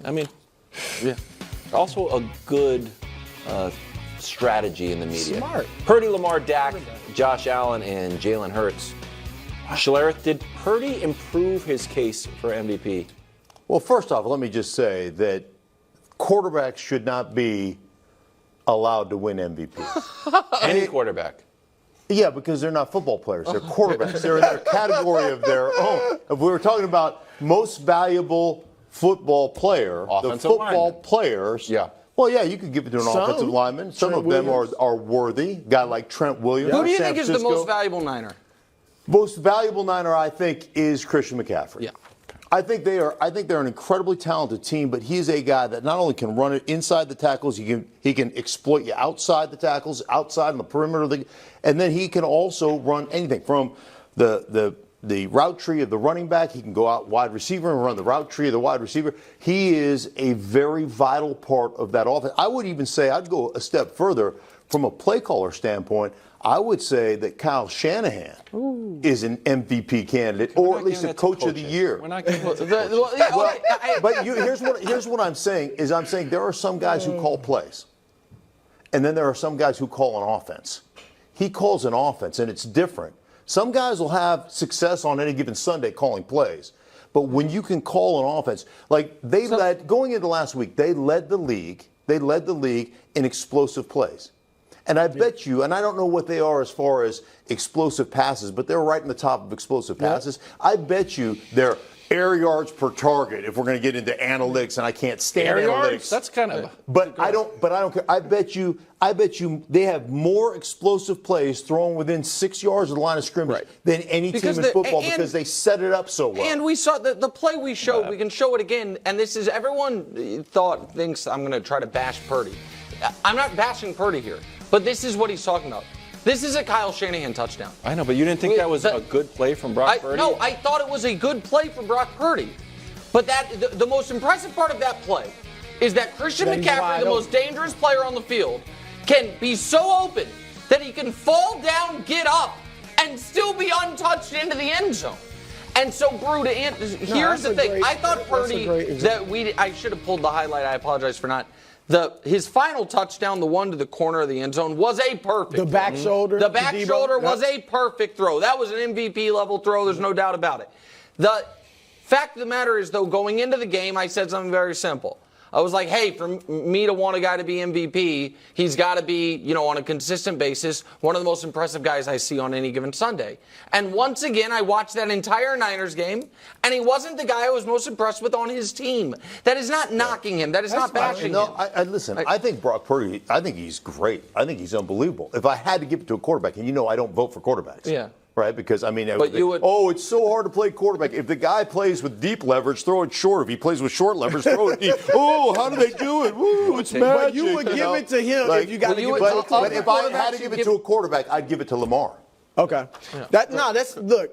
I mean, yeah. Also a good strategy in the media. Smart. Purdy, Lamar, Dak, Josh Allen, and Jalen Hurts. Schlereth, did Purdy improve his case for MVP? Well, first off, let me just say that quarterbacks should not be allowed to win MVP. Any quarterback. Yeah, because they're not football players. They're quarterbacks. They're in their category of their own. If we were talking about most valuable football player, Offensive the football lineman. players. Yeah. Well, yeah, you could give it to an offensive lineman. Some Trent of them Williams. are worthy. A guy like Trent Williams. Who do you San think is the Francisco. most valuable Niner? Most valuable Niner, I think, is Christian McCaffrey. Yeah. I think they're an incredibly talented team, but he's a guy that not only can run it inside the tackles, he can exploit you outside the tackles, outside on the perimeter, and then he can also run anything from the route tree of the running back. He can go out wide receiver and run the route tree of the wide receiver. He is a very vital part of that offense. I would even say, I'd go a step further from a play caller standpoint. I would say that Kyle Shanahan is an MVP candidate, or at least a coach of the year. We're not giving it to But here's what I'm saying is I'm saying there are some guys who call plays, and then there are some guys who call an offense. He calls an offense, and it's different. Some guys will have success on any given Sunday calling plays, but when you can call an offense, like going into last week, they led the league in explosive plays. And I bet you, and I don't know what they are as far as explosive passes, but they're right in the top of explosive passes. I bet you they're air yards per target. If we're going to get into analytics, and I can't stand air analytics, yards? That's kind of. But I don't care. I bet you they have more explosive plays thrown within 6 yards of the line of scrimmage than any team in football because they set it up so well. And we saw the play we showed. We can show it again. And this is everyone thinks I'm going to try to bash Purdy. I'm not bashing Purdy here, but this is what he's talking about. This is a Kyle Shanahan touchdown. I know, but you didn't think that was a good play from Brock Purdy? No, I thought it was a good play from Brock Purdy. But the most impressive part of that play is that Christian McCaffrey, the most dangerous player on the field, can be so open that he can fall down, get up, and still be untouched into the end zone. And so, Brew, here's the thing. I thought Purdy, I should have pulled the highlight. I apologize for not. His final touchdown, the one to the corner of the end zone, was a perfect The back shoulder. The back shoulder was a perfect throw. That was an MVP level throw. There's no doubt about it. The fact of the matter is, though, going into the game, I said something very simple. I was like, hey, for me to want a guy to be MVP, he's got to be, on a consistent basis, one of the most impressive guys I see on any given Sunday. And once again, I watched that entire Niners game, and he wasn't the guy I was most impressed with on his team. That is not knocking him. That is not bashing him. Listen, I think Brock Purdy, I think he's great. I think he's unbelievable. If I had to give it to a quarterback, and I don't vote for quarterbacks. Yeah. Right, because it's so hard to play quarterback. If the guy plays with deep leverage, throw it short. If he plays with short leverage, throw it deep. Oh, how do they do it? Woo, it's magic. But you would give it to him if you got to give it to a But if I had to give it to a quarterback, I'd give it to Lamar. Okay. Look.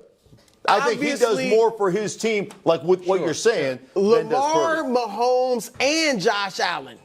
I think he does more for his team, like with what you're saying, than does Lamar, Purdy. Mahomes, and Josh Allen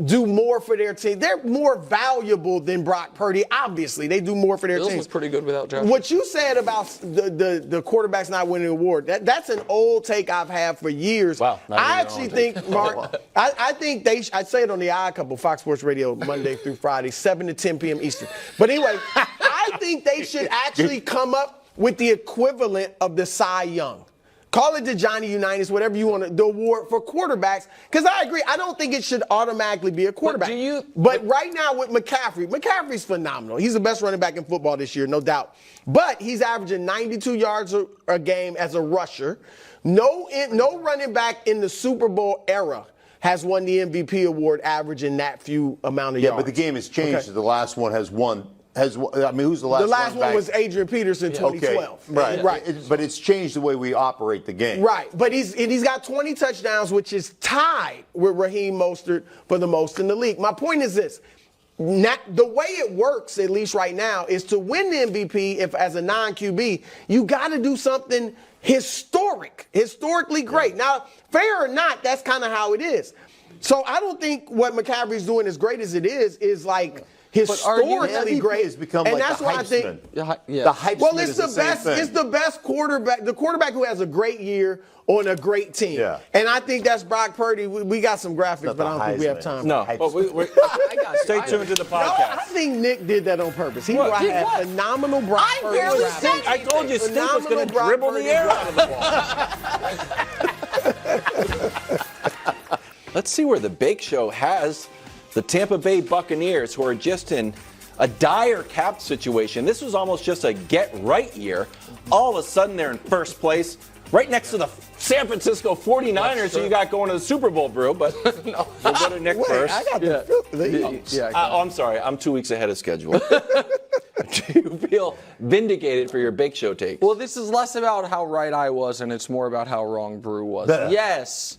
do more for their team. They're more valuable than Brock Purdy. Obviously, they do more for their Bills team. was pretty good without Josh. What you said about the quarterbacks not winning the award, that's an old take I've had for years. Wow. I actually think, Mark, I think I say it on the Odd Couple, Fox Sports Radio, Monday through Friday, 7 to 10 p.m. Eastern. But anyway, I think they should actually come up with the equivalent of the Cy Young. Call it the Johnny Unitas, whatever you want to, the award for quarterbacks. Because I agree, I don't think it should automatically be a quarterback. But right now with McCaffrey's phenomenal. He's the best running back in football this year, no doubt. But he's averaging 92 yards a game as a rusher. No running back in the Super Bowl era has won the MVP award averaging that few amount of yards. Yeah, but the game has changed. Okay. The last one has won. Who's the last one? The last one was Adrian Peterson, 2012. Okay. Right. But it's changed the way we operate the game. Right. But he's got 20 touchdowns, which is tied with Raheem Mostert for the most in the league. My point is this. The way it works, at least right now, is to win the MVP, if as a non-QB, you got to do something historically great. Now, fair or not, that's kind of how it is. So I don't think what McCaffrey's doing, as great as it is like historically great. Has become and like that's the why I think. hypesman. Yeah. The hypesman Well, it's is the same best. thing. It's the best quarterback. The quarterback who has a great year on a great team. Yeah. And I think that's Brock Purdy. We got some graphics, but I don't think we have time. No, Hypesman. but I got you. stay tuned to the No, I podcast. think Nick did that on purpose. He What? brought Did a what? phenomenal Brock I Purdy barely graphic. said I told you Stink was going to Phenomenal dribble Brock the air Purdy out of the ball. Let's see where the Bake Show has the Tampa Bay Buccaneers, who are just in a dire cap situation. This was almost just a get-right year. All of a sudden, they're in first place, right next to the San Francisco 49ers, who you got going to the Super Bowl, Brew. But no, we'll go to Nick Wait, first. I got the I'm sorry. I'm 2 weeks ahead of schedule. Do you feel vindicated for your Bake Show take? Well, this is less about how right I was, and it's more about how wrong Brew was. Bleh. Yes.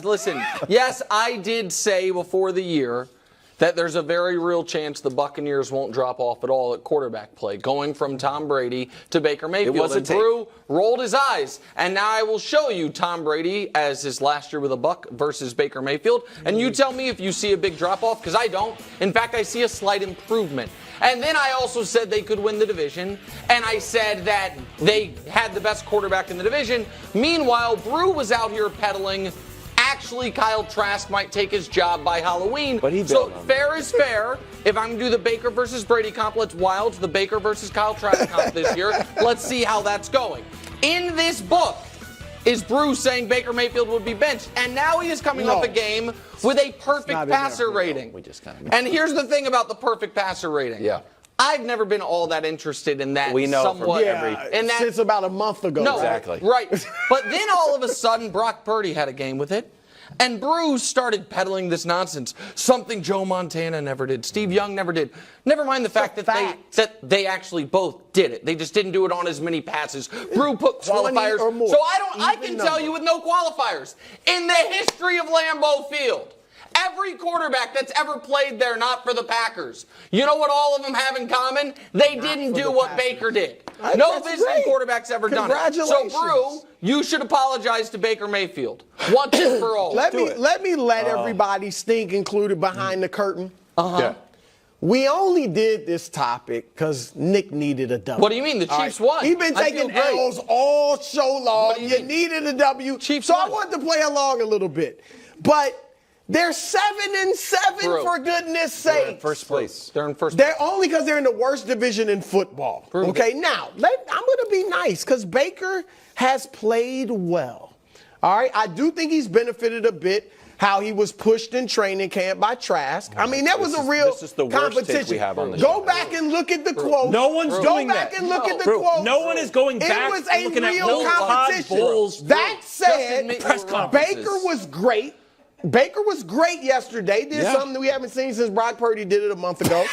Listen. Yes, I did say before the year that there's a very real chance the Buccaneers won't drop off at all at quarterback play, going from Tom Brady to Baker Mayfield. It was a and take. Brew rolled his eyes. And now I will show you Tom Brady as his last year with a Buck versus Baker Mayfield. And you tell me if you see a big drop off, because I don't. In fact, I see a slight improvement. And then I also said they could win the division. And I said that they had the best quarterback in the division. Meanwhile, Brew was out here peddling. Actually, Kyle Trask might take his job by Halloween. But he so bailed on fair is fair. If I'm going to do the Baker versus Brady comp, let's Wilds, the Baker versus Kyle Trask comp this year. Let's see how that's going. In this book is Bruce saying Baker Mayfield would be benched. And now he is coming up a game with a perfect not in there. passer rating. We just kind of- And here's the thing about the perfect passer rating. Yeah. I've never been all that interested in that. We know from somewhat, every- since about a month ago. no, Exactly. Right. But then all of a sudden, Brock Purdy had a game with it. And Bruce started peddling this nonsense. Something Joe Montana never did. Steve Young never did. Never mind the fact that they actually both did it. They just didn't do it on as many passes. Brew put 20 qualifiers. or more. So I can Even tell number. you with no qualifiers. In the history of Lambeau Field, every quarterback that's ever played there, not for the Packers, you know what all of them have in common? They didn't for do the what Packers. Baker did. Right, No that's visiting great. quarterback's ever done it. Congratulations. So, Brew, you should apologize to Baker Mayfield once and for all. Let me let everybody, Stink included, behind the curtain. Yeah. We only did this topic because Nick needed a W. What do you mean? The Chiefs won. He's been I taking feel great. L's all show long. What do you You mean? needed a W. Chiefs so I won. wanted to play along a little bit. But they're 7-7 True. for goodness They're in sake. first place. They're in first. They're only because they're in the worst division in football. Prove okay, it. now I'm going to be nice because Baker has played well. All right, I do think he's benefited a bit how he was pushed in training camp by Trask. I mean, that was a real this is the worst take competition. we have on the Go show. back and look at the quotes. No one's Go doing back that. and look at the Bro, quotes. no one is going back It was a looking at real Will Todd competition. Bowles. That said, admit you press were wrong. conferences. Baker was great. Baker was great yesterday. Did Yeah. something that we haven't seen since Brock Purdy did it a month ago.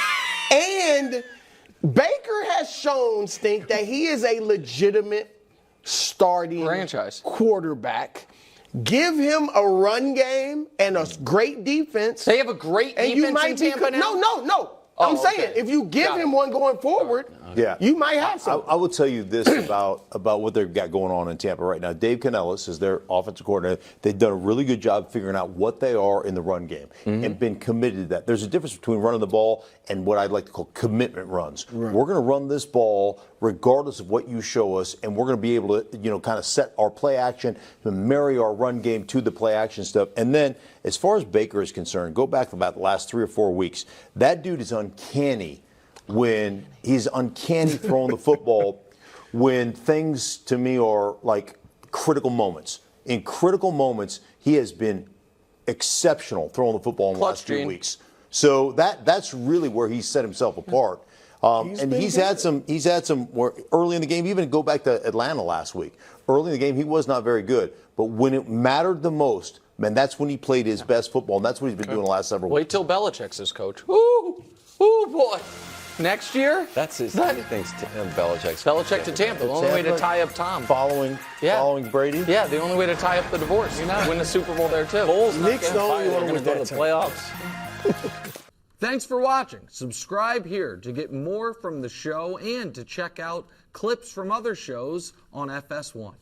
And Baker has shown, Stink, that he is a legitimate starting Franchise. quarterback. Give him a run game and a great defense. They have a great and defense you might in be Tampa now. No. Oh, I'm saying okay. if you give Got him it. one going forward, Yeah. you might have something. I will tell you this about what they've got going on in Tampa right now. Dave Canellis is their offensive coordinator. They've done a really good job figuring out what they are in the run game and been committed to that. There's a difference between running the ball and what I'd like to call commitment runs. We're going to run this ball regardless of what you show us, and we're going to be able to, kind of set our play action and marry our run game to the play action stuff. And then, as far as Baker is concerned, go back about the last 3 or 4 weeks. That dude is uncanny. When he's uncanny throwing the football, when things to me are like critical moments. In critical moments, he has been exceptional throwing the football in the last few Gene. weeks. So that's really where he set himself apart. He's had some where early in the game, even go back to Atlanta last week. Early in the game, he was not very good. But when it mattered the most, man, that's when he played his best football, and that's what he's been doing the last several Wait weeks. till Belichick's his coach. Ooh, boy. Next year, That's his things. Belichick's. Belichick to Tampa. The only way to tie up Tom. Following Brady. Yeah, the only way to tie up the divorce. Win the Super Bowl there too. Nick's the only one with that the playoffs. Thanks for watching. Subscribe here to get more from the show and to check out clips from other shows on FS1.